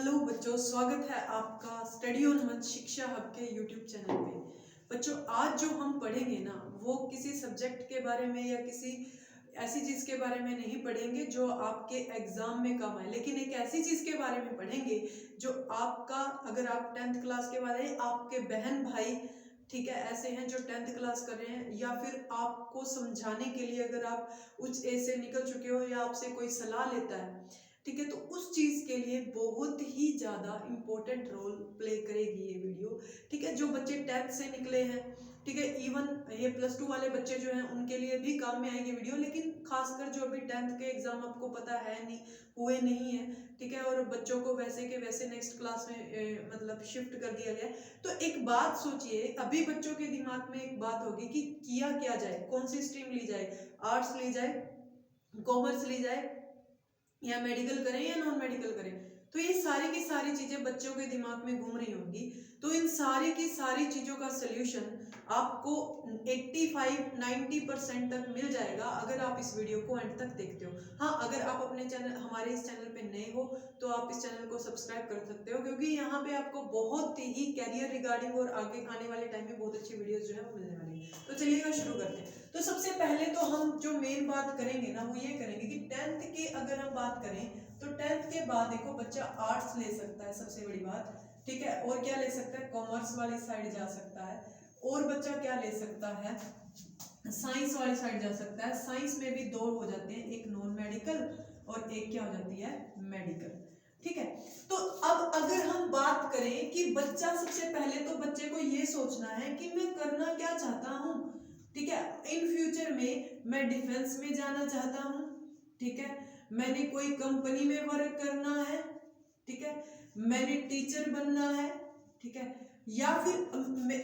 Hello बच्चों, स्वागत है आपका स्टडी ऑन मंच शिक्षा हब के यूट्यूब चैनल पे। बच्चों, आज जो हम पढ़ेंगे ना, वो किसी सब्जेक्ट के बारे में या किसी ऐसी चीज़ के बारे में नहीं पढ़ेंगे जो आपके एग्जाम में काम आए, लेकिन एक ऐसी चीज़ के बारे में पढ़ेंगे जो आपका, अगर आप 10th क्लास के बाद हैं, आपके बहन भाई ठीक है ऐसे हैं जो 10th क्लास कर रहे हैं, या फिर आपको समझाने के लिए अगर आप उच्च एज से निकल चुके हो या आपसे कोई सलाह लेता है, ठीक है, तो उस चीज़ के लिए बहुत ही ज़्यादा इम्पोर्टेंट रोल प्ले करेगी ये वीडियो। ठीक है, जो बच्चे 10th से निकले हैं, ठीक है, इवन ये +2 वाले बच्चे जो हैं उनके लिए भी काम में आएगी वीडियो, लेकिन खासकर जो अभी 10th के एग्जाम आपको पता है नहीं हुए नहीं है, ठीक है, और बच्चों को वैसे के वैसे नेक्स्ट क्लास में मतलब शिफ्ट कर दिया गया। तो एक बात सोचिए, अभी बच्चों के दिमाग में एक बात होगी कि किया क्या जाए, कौन सी स्ट्रीम ली जाए, आर्ट्स ली जाए, कॉमर्स ली जाए, या मेडिकल करें या नॉन मेडिकल करें। तो ये सारी की सारी चीजें बच्चों के दिमाग में घूम रही होंगी। तो इन सारी की सारी चीजों का सलूशन आपको 85-90% तक मिल जाएगा अगर आप इस वीडियो को एंड तक देखते हो। हाँ, अगर आप अपने चैनल, हमारे इस चैनल पे नए हो तो आप इस चैनल को सब्सक्राइब कर सकते हो, क्योंकि यहाँ पे आपको बहुत ही कैरियर रिगार्डिंग और आगे आने वाले टाइम में बहुत अच्छी वीडियोस जो है वो मिलने वाली है। तो चलिएगा शुरू करते हैं। तो सबसे पहले तो हम जो मेन बात करेंगे ना, वो ये करेंगे कि 10th के अगर हम बात करें तो 10th के बाद देखो बच्चा आर्ट्स ले सकता है, सबसे बड़ी बात, ठीक है, और क्या ले सकता है, कॉमर्स वाली साइड जा सकता है, और बच्चा क्या ले सकता है, साइंस वाली साइड जा सकता है। साइंस में भी दो हो जाते हैं, एक नॉन मेडिकल और एक क्या हो जाती है, मेडिकल। ठीक है, तो अब अगर हम बात करें कि बच्चा, सबसे पहले तो बच्चे को ये सोचना है कि मैं करना क्या चाहता हूँ। ठीक है, इन फ्यूचर में मैं डिफेंस में जाना चाहता हूँ, ठीक है, मैंने कोई कंपनी में वर्क करना है, ठीक है, मैंने टीचर बनना है, ठीक है, या फिर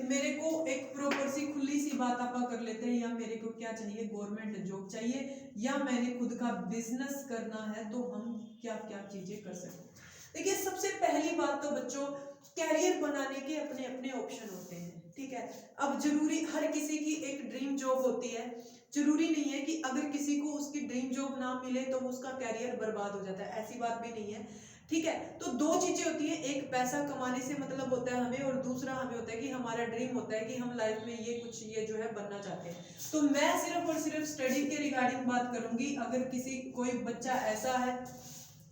मेरे को एक प्रॉपर सी खुली सी बात आप कर लेते हैं, या मेरे को क्या चाहिए, गवर्नमेंट जॉब चाहिए, या मैंने खुद का बिजनेस करना है। तो हम क्या क्या चीजें कर सकते हैं। देखिए, सबसे पहली बात तो बच्चों, कैरियर बनाने के अपने अपने ऑप्शन होते हैं। ठीक है, अब जरूरी हर किसी की एक ड्रीम जॉब होती है, जरूरी नहीं है कि अगर किसी को उसकी ड्रीम जॉब ना मिले तो उसका कैरियर बर्बाद हो जाता है, ऐसी बात भी नहीं है। ठीक है, तो दो चीजें होती हैं, एक पैसा कमाने से मतलब होता है हमें, और दूसरा हमें होता है कि हमारा ड्रीम होता है कि हम लाइफ में ये कुछ ये जो है बनना चाहते हैं। तो मैं सिर्फ और सिर्फ स्टडी के रिगार्डिंग बात करूंगी। अगर किसी कोई बच्चा ऐसा है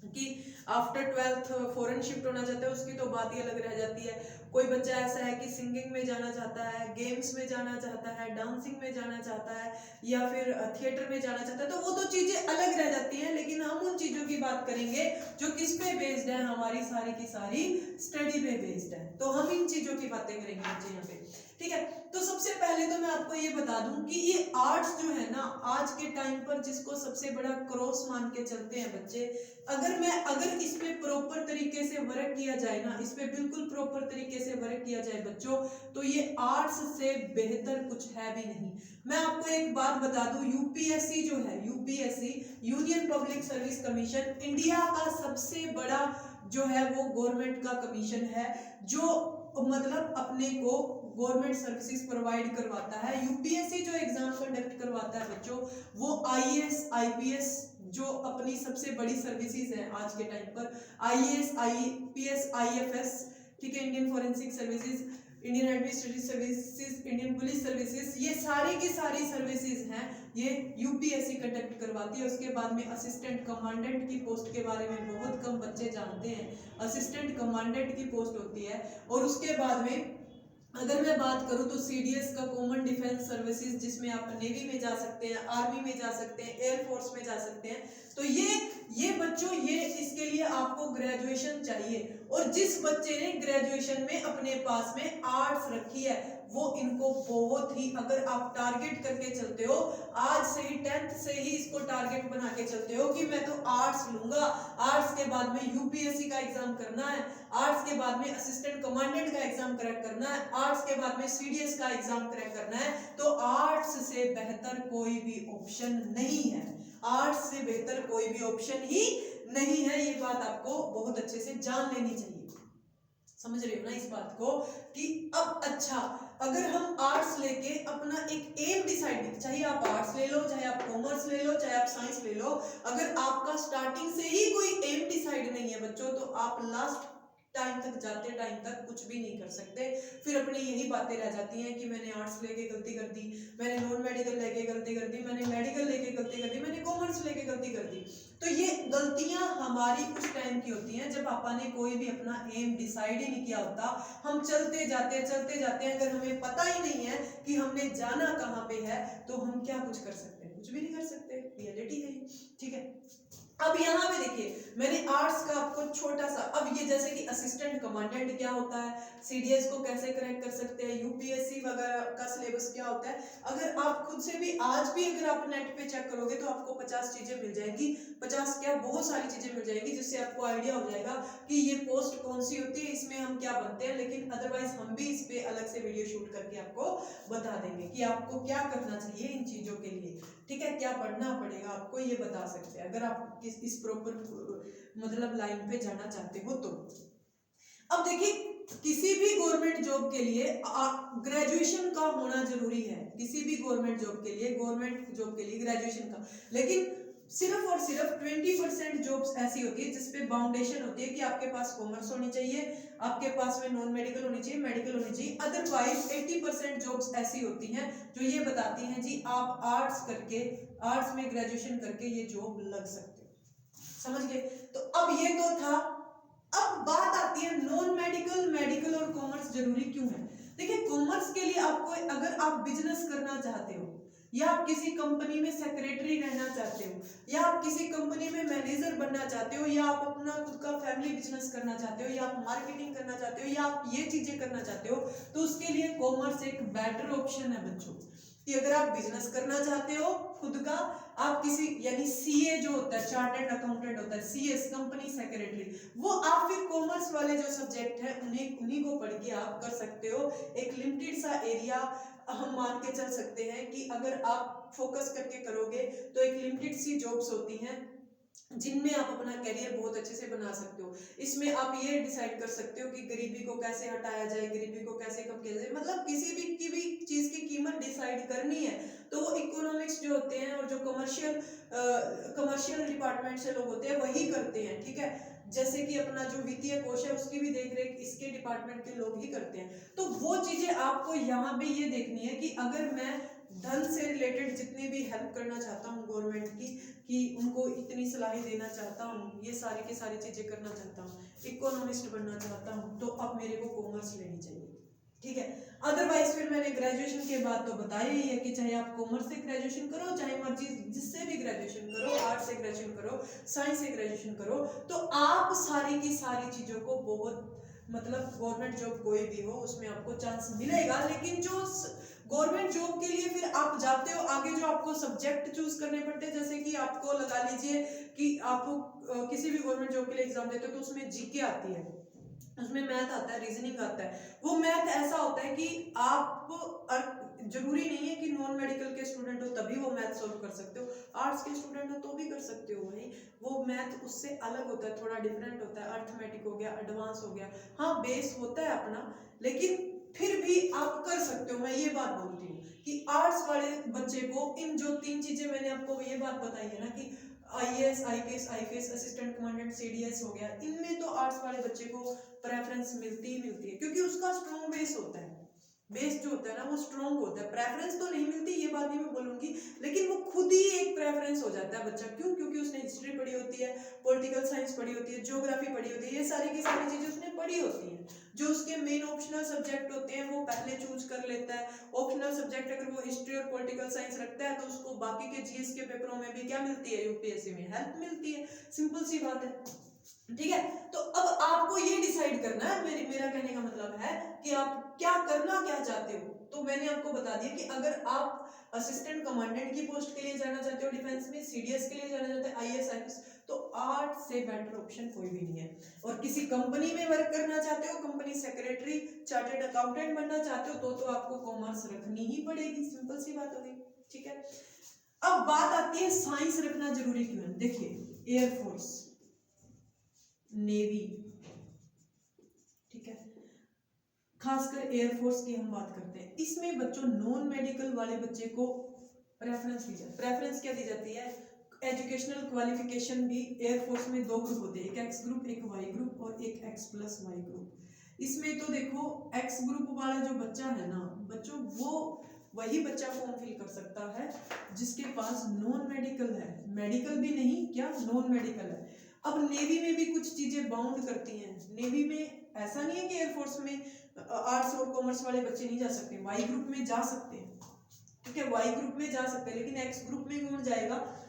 कि आफ्टर 12th फॉरेन शिफ्ट होना चाहता है, उसकी तो बात ही अलग रह जाती है। कोई बच्चा ऐसा है कि सिंगिंग में जाना चाहता है, गेम्स में जाना चाहता है, डांसिंग में जाना चाहता है, या फिर थिएटर में जाना चाहता है, तो वो तो चीजें अलग रह जाती हैं। लेकिन हम उन चीजों की बात करेंगे जो किस पे बेस्ड है, हमारी सारी की सारी स्टडी पे बेस्ड है। तो हम इन चीजों की बातें करेंगे बच्चे यहाँ पे। ठीक है, तो सबसे पहले तो मैं आपको ये बता दूं कि ये आर्ट्स जो है ना, आज के टाइम पर जिसको सबसे बड़ा क्रॉस मान के चलते हैं बच्चे, अगर इस पे प्रॉपर तरीके से वर्क किया जाए ना, इस पे बिल्कुल प्रॉपर तरीके से वर्क किया जाए बच्चों, तो ये आर्ट्स से बेहतर कुछ है भी नहीं। मैं आपको एक बात बता दूं, यूपीएससी जो है, UPSC union public service commission, India का सबसे बड़ा जो है वो गवर्नमेंट का कमीशन है, जो मतलब अपने को गवर्नमेंट सर्विसेज प्रोवाइड करवाता है। यूपीएससी जो एग्जाम कंडक्ट करवाता है बच्चों, वो आईएएस आईपीएस जो अपनी सबसे बड़ी सर्विसेज है आज के टाइम पर, आईएएस आईपीएस आईएफएस, ठीक है, Indian forensic services, Indian administrative services, Indian police services, ये सारी की सारी सर्विसेज हैं, ये यूपीएससी कंडक्ट करवाती है। उसके बाद में असिस्टेंट कमांडेंट की पोस्ट के बारे में बहुत कम बच्चे जानते हैं, असिस्टेंट कमांडेंट की पोस्ट होती है। और उसके बाद में अगर मैं बात करूं तो सीडीएस का, कॉमन डिफेंस सर्विसेज, जिसमें आप नेवी में जा सकते हैं, आर्मी में जा सकते हैं, एयरफोर्स में जा सकते हैं। तो ये बच्चों, ये इसके लिए आपको ग्रेजुएशन चाहिए, और जिस बच्चे ने ग्रेजुएशन में अपने पास में आर्ट्स रखी है, वो इनको बहुत ही, अगर आप टारगेट करके चलते हो, आज से ही 10th से ही इसको टारगेट बना के चलते हो कि मैं तो आर्ट्स लूंगा, आर्ट्स के बाद में यूपीएससी का एग्जाम करना है, आर्ट्स के बाद में असिस्टेंट कमांडेंट का एग्जाम क्रैक करना है, आर्ट्स के बाद में सीडीएस का एग्जाम क्रैक करना है, तो आर्ट्स से बेहतर कोई भी ऑप्शन नहीं है, आर्ट्स से बेहतर कोई भी ऑप्शन ही नहीं है। ये बात आपको बहुत अच्छे से जान लेनी चाहिए। समझ रहे हो ना इस बात को, कि अब अच्छा, अगर हम आर्ट्स लेके अपना एक एम डिसाइड, चाहे आप आर्ट्स ले लो, चाहे आप कॉमर्स ले लो, चाहे आप साइंस ले लो, अगर आपका स्टार्टिंग से ही कोई एम डिसाइड नहीं है बच्चों, तो आप लास्ट टाइम तक जाते टाइम तक कुछ भी नहीं कर सकते। फिर अपनी यही बातें रह जाती हैं कि मैंने आर्ट्स लेके गलती कर दी, मैंने नॉन मेडिकल लेके गलती कर दी, मैंने मेडिकल लेके गलती कर दी, मैंने कॉमर्स लेके गलती कर दी। तो ये गलतियां हमारी उस टाइम की होती हैं जब पापा ने कोई भी अपना एम डिसाइड ही नहीं किया होता। हम चलते जाते हैं, अगर हमें पता ही नहीं है कि हमने जाना कहाँ पे है तो हम क्या कुछ कर सकते हैं, कुछ भी नहीं कर सकते, रियलिटी है। ठीक है, अब यहाँ पे देखिए मैंने आर्ट्स का आपको छोटा सा, अब ये जैसे कि असिस्टेंट कमांडेंट क्या होता है, सीडीएस को कैसे क्रैक कर सकते हैं, यूपीएससी वगैरह का सिलेबस क्या होता है, अगर आप खुद से भी आज भी अगर आप नेट पे चेक करोगे तो आपको 50 चीजें मिल जाएंगी, 50 क्या बहुत सारी चीजें मिल जाएंगी जिससे आपको आइडिया हो जाएगा कि ये पोस्ट कौन सी होती है, इसमें हम क्या बनते हैं। लेकिन अदरवाइज हम भी इस पे अलग से वीडियो शूट करके आपको बता देंगे कि आपको क्या करना चाहिए इन चीजों के लिए। ठीक है, क्या पढ़ना पड़ेगा आपको ये बता सकते हैं अगर आप इस प्रॉपर मतलब लाइन पे जाना चाहते हो तो। अब देखिए किसी भी गवर्नमेंट जॉब के लिए ग्रेजुएशन का होना जरूरी है, किसी भी गवर्नमेंट जॉब के लिए ग्रेजुएशन का। लेकिन सिर्फ और सिर्फ 20% जॉब्स ऐसी होती है जिसपे फाउंडेशन होती है कि आपके पास कॉमर्स होनी चाहिए, आपके पास में नॉन मेडिकल होनी चाहिए, मेडिकल होनी चाहिए। अदरवाइज 80% जॉब्स ऐसी होती हैं जो ये बताती हैं जी आप आर्ट्स में ग्रेजुएशन करके ये जॉब लग सकते हो। समझ गए? तो अब ये तो था। अब बात आती है नॉन मेडिकल, मेडिकल और कॉमर्स जरूरी क्यों है। देखिए कॉमर्स के लिए आपको, अगर आप बिजनेस करना चाहते हो, या आप किसी कंपनी में सेक्रेटरी रहना चाहते हो, या आप किसी कंपनी में मैनेजर बनना चाहते हो, या आप अपना खुद का फैमिली बिजनेस करना चाहते हो, या आप मार्केटिंग करना चाहते हो, या आप ये चीजें करना चाहते हो, तो उसके लिए कॉमर्स एक बेटर ऑप्शन है बच्चों। कि अगर आप बिजनेस करना चाहते हो खुद का, आप किसी यानी सीए जो होता है, चार्टर्ड अकाउंटेंट होता है, सीएस कंपनी सेक्रेटरी, वो आप फिर कॉमर्स वाले जो सब्जेक्ट है उन्हीं को पढ़ के आप कर सकते हो। एक लिमिटेड सा एरिया हम मान के चल सकते हैं कि अगर आप फोकस करके करोगे तो एक लिमिटेड सी जॉब्स होती हैं जिनमें आप अपना करियर बहुत अच्छे से बना सकते हो। इसमें आप ये डिसाइड कर सकते हो कि गरीबी को कैसे हटाया जाए, गरीबी को कैसे कम किया जाए, मतलब किसी भी चीज की कीमत डिसाइड करनी है तो वो इकोनॉमिक्स जो होते हैं और जो कमर्शियल डिपार्टमेंट से लोग होते हैं वही करते हैं। ठीक है, जैसे कि अपना जो वित्तीय कोश है उसकी भी देखरेख इसके डिपार्टमेंट के लोग ही करते हैं। तो वो चीजें आपको यहाँ पे ये देखनी है कि अगर मैं धन से रिलेटेड जितनी भी हेल्प करना चाहता हूँ गवर्नमेंट की, कि उनको इतनी सलाहें देना चाहता हूँ, ये सारी की सारी चीजें करना चाहता हूँ, इकोनॉमिस्ट बनना चाहता हूँ, तो अब मेरे को कॉमर्स लेनी चाहिए। ठीक है, अदरवाइज फिर मैंने ग्रेजुएशन के बाद तो बताया ही है कि चाहे आप कॉमर्स से ग्रेजुएशन करो, चाहे मर्जी जिससे भी ग्रेजुएशन करो, आर्ट्स से ग्रेजुएशन करो, साइंस से ग्रेजुएशन करो, तो आप सारी की सारी चीजों को बहुत मतलब गवर्नमेंट जॉब कोई भी हो उसमें आपको चांस मिलेगा। लेकिन जो गवर्नमेंट जॉब के लिए फिर आप जाते हो आगे, जो आपको सब्जेक्ट चूज करने पड़ते हैं, जैसे कि आपको लगा लीजिए कि आप किसी भी गवर्नमेंट जॉब के लिए एग्जाम देते हो तो उसमें जीके आती है, उसमें मैथ आता है, रीजनिंग आता है। वो मैथ ऐसा होता है कि आप जरूरी नहीं है कि नॉन मेडिकल के स्टूडेंट हो तभी वो मैथ सॉल्व कर सकते हो, आर्ट्स के स्टूडेंट हो तो भी कर सकते हो भाई। वो मैथ उससे अलग होता है, थोड़ा डिफरेंट होता है, अर्थमेटिक हो गया, एडवांस हो गया, हाँ बेस होता है अपना, लेकिन फिर भी आप कर सकते हो। मैं ये बात बोलती हूँ कि आर्ट्स वाले बच्चे को इन जो 3 चीजें मैंने आपको ये बात बताई है ना कि IAS, IPS, assistant commandant, CDS हो गया, इनमें तो आर्ट्स वाले बच्चे को प्रेफरेंस मिलती ही मिलती है क्योंकि उसका स्ट्रॉन्ग बेस होता है। बेस जो होता है ना वो स्ट्रॉन्ग होता है। प्रेफरेंस तो नहीं मिलती ये बात नहीं मैं बोलूंगी, लेकिन वो खुद ही एक प्रेफरेंस हो जाता है बच्चा। क्यों? क्योंकि उसने हिस्ट्री पढ़ी होती है, पॉलिटिकल साइंस पढ़ी होती है, ज्योग्राफी पढ़ी होती है, ये सारी की सारी चीजें उसने पढ़ी होती है। जो उसके मेन ऑप्शनल सब्जेक्ट होते हैं वो पहले चूज कर लेता है। ऑप्शनल सब्जेक्ट अगर वो हिस्ट्री और पॉलिटिकल साइंस रखता है तो उसको बाकी के जीएस के पेपरों में भी क्या मिलती है, यूपीएससी में हेल्प मिलती है। सिंपल सी बात है। ठीक है, तो अब आपको ये डिसाइड करना है, मेरा कहने का मतलब है कि आप क्या करना क्या चाहते हो। तो मैंने आपको बता दिया कि अगर आप असिस्टेंट कमांडेंट की पोस्ट के लिए जाना चाहते हो डिफेंस में, सीडीएस के लिए जाना चाहते हैं, आईएएस आईपीएस, तो आर्ट्स से बेटर ऑप्शन कोई भी नहीं है। और किसी कंपनी में वर्क करना चाहते हो, कंपनी सेक्रेटरी, चार्टर्ड अकाउंटेंट बनना चाहते हो, तो आपको कॉमर्स रखनी ही पड़ेगी। सिंपल सी बात होगी। ठीक है, अब बात आती है साइंस रखना जरूरी क्यों है। देखिए एयरफोर्स, नेवी, ठीक है, खासकर एयरफोर्स की हम बात करते हैं, इसमें बच्चों नॉन मेडिकल वाले बच्चे को प्रेफरेंस दी जाती है। प्रेफरेंस क्या दी जाती है? एजुकेशनल क्वालिफिकेशन भी एयरफोर्स में दो ग्रुप होते हैं, एक एक्स ग्रुप एक वाई ग्रुप और एक एक्स प्लस वाई ग्रुप। इसमें तो देखो एक्स ग्रुप वाला जो बच्चा है ना बच्चों, वो वही बच्चा फॉर्म फिल कर सकता है जिसके पास नॉन मेडिकल है, मेडिकल भी नहीं, क्या नॉन मेडिकल है। अब नेवी में भी कुछ चीजें बाउंड करती हैं, नेवी में ऐसा नहीं है कि एयरफोर्स में आर्ट्स और कॉमर्स वाले बच्चे नहीं जा सकते, वाई ग्रुप में जा सकते हैं, ठीक है, वाई ग्रुप में जा सकते हैं, लेकिन एक्स ग्रुप में कौन जाएगा,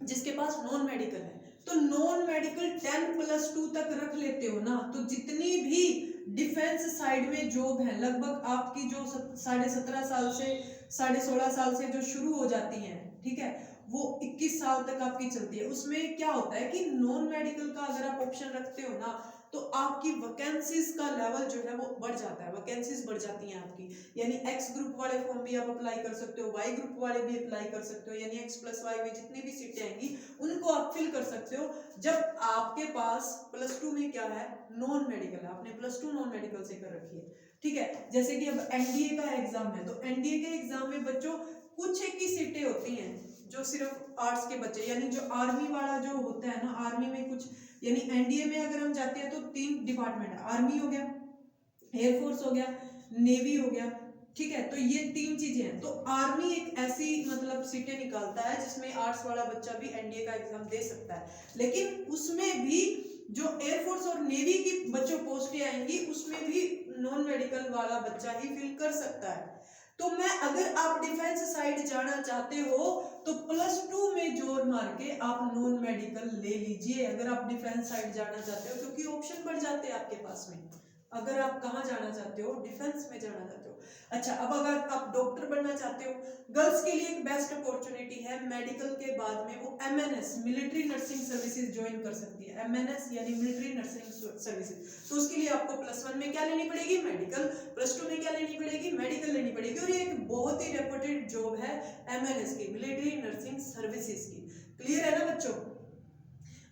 जिसके पास नॉन मेडिकल है। तो नॉन मेडिकल 10+2 तक रख लेते हो ना, तो जितनी भी डिफेंस साइड में जॉब है लगभग आपकी जो 17.5 साल से 16.5 साल से जो शुरू हो जाती हैं, ठीक है, वो 21 साल तक आपकी चलती है। उसमें क्या होता है कि नॉन मेडिकल का अगर आप ऑप्शन रखते हो ना तो आपकी वैकेंसीज का लेवल जो है वो बढ़ जाता है, वैकेंसीज बढ़ जाती हैं आपकी, यानी एक्स ग्रुप वाले फॉर्म भी आप अप्लाई कर सकते हो, वाई ग्रुप वाले भी अप्लाई कर सकते हो, यानी एक्स प्लस वाई में जितनी भी सीटें आएंगी उनको आप फिल कर सकते हो जब आपके पास +2 में क्या है, नॉन मेडिकल है, आपने +2 नॉन मेडिकल से कर रखी है, ठीक है। जैसे कि अब एनडीए का एग्जाम है, तो एनडीए के एग्जाम में बच्चों कुछ एक ही सीटें होती हैं जो सिर्फ आर्ट्स के बच्चे, यानी जो आर्मी वाला जो होता है ना, आर्मी में कुछ, यानी एनडीए में अगर हम जाते हैं तो 3 डिपार्टमेंट है, आर्मी हो गया, एयरफोर्स हो गया, नेवी हो गया, ठीक है, तो ये 3 चीजें हैं। तो आर्मी एक ऐसी मतलब सीटें निकालता है जिसमें आर्ट्स वाला बच्चा भी एनडीए का एग्जाम दे सकता है, लेकिन उसमें भी जो एयरफोर्स और नेवी की बच्चों पोस्टें आएंगी उसमें भी नॉन मेडिकल वाला बच्चा ही फिल कर सकता है। तो मैं, अगर आप डिफेंस साइड जाना चाहते हो तो +2 में जोर मार के आप नॉन मेडिकल ले लीजिए, अगर आप डिफेंस साइड जाना चाहते हो, क्योंकि ऑप्शन बढ़ जाते हैं आपके पास में। अगर आप कहाँ जाना चाहते हो, डिफेंस में जाना चाहते हो। अच्छा, अब अगर आप डॉक्टर बनना चाहते हो, गर्ल्स के लिए एक बेस्ट अपॉर्चुनिटी है, मेडिकल के बाद में वो MNS military nursing services join कर सकती है, एमएनएस यानी मिलिट्री नर्सिंग सर्विसेज। तो उसके लिए आपको +1 में क्या लेनी पड़ेगी, मेडिकल, +2 में क्या लेनी पड़ेगी, मेडिकल लेनी पड़ेगी, और ये एक बहुत ही रेपुटेड जॉब है एमएनएस की, मिलिट्री नर्सिंग सर्विसेज की। क्लियर है ना बच्चों।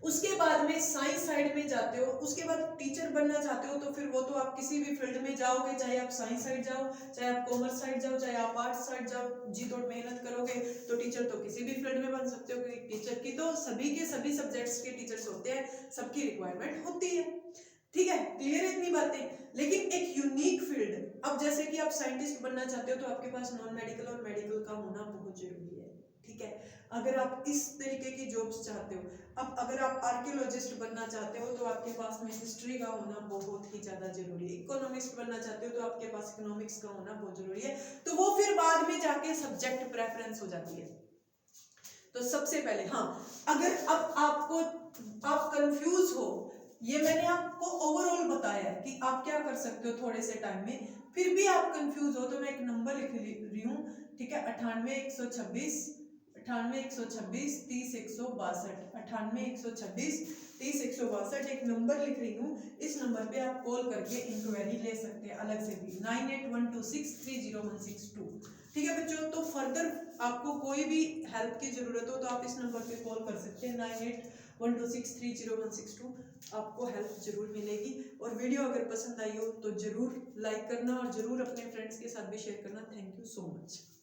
उसके बाद में साइंस साइड में जाते हो, उसके बाद टीचर बनना चाहते हो, तो फिर वो तो आप किसी भी फील्ड में जाओगे, चाहे आप साइंस साइड जाओ, चाहे आप कॉमर्स साइड जाओ, चाहे आप आर्ट्स साइड जाओ, जी तोड़ मेहनत करोगे तो टीचर तो किसी भी फील्ड में बन सकते हो, क्योंकि टीचर की तो सभी के सभी सब्जेक्ट्स के टीचर्स होते हैं, सबकी रिक्वायरमेंट होती है, ठीक है। क्लियर है इतनी बातें। लेकिन एक यूनिक फील्ड, अब जैसे कि आप साइंटिस्ट बनना चाहते हो तो आपके पास नॉन मेडिकल और मेडिकल का होना बहुत जरूरी है, ठीक है, अगर आप इस तरीके की जॉब्स चाहते हो। अब अगर आप आर्कियोलॉजिस्ट बनना चाहते हो तो आपके पास में हिस्ट्री का होना बहुत ही ज्यादा जरूरी है, इकोनॉमिस्ट बनना चाहते हो तो आपके पास इकोनॉमिक्स का होना बहुत जरूरी है, तो वो फिर बाद में जाके सब्जेक्ट प्रेफरेंस हो जाती है। तो सबसे पहले, हाँ, अगर अब आपको, आप कंफ्यूज हो, ये मैंने आपको ओवरऑल बताया है कि आप क्या कर सकते हो थोड़े से टाइम में, फिर भी आप कंफ्यूज हो तो मैं एक नंबर लिख रही हूँ, ठीक है, 98 126 30 162, 98 126 30 162 एक नंबर लिख रही हूँ, इस नंबर पे आप कॉल करके इंक्वायरी ले सकते हैं अलग से भी, 9812630162, ठीक है बच्चों। तो फर्दर आपको कोई भी हेल्प की जरूरत हो तो आप इस नंबर पे कॉल कर सकते हैं, 9812630162, आपको हेल्प जरूर मिलेगी। और वीडियो अगर पसंद आई हो तो जरूर लाइक करना और जरूर अपने फ्रेंड्स के साथ भी शेयर करना। Thank you so much.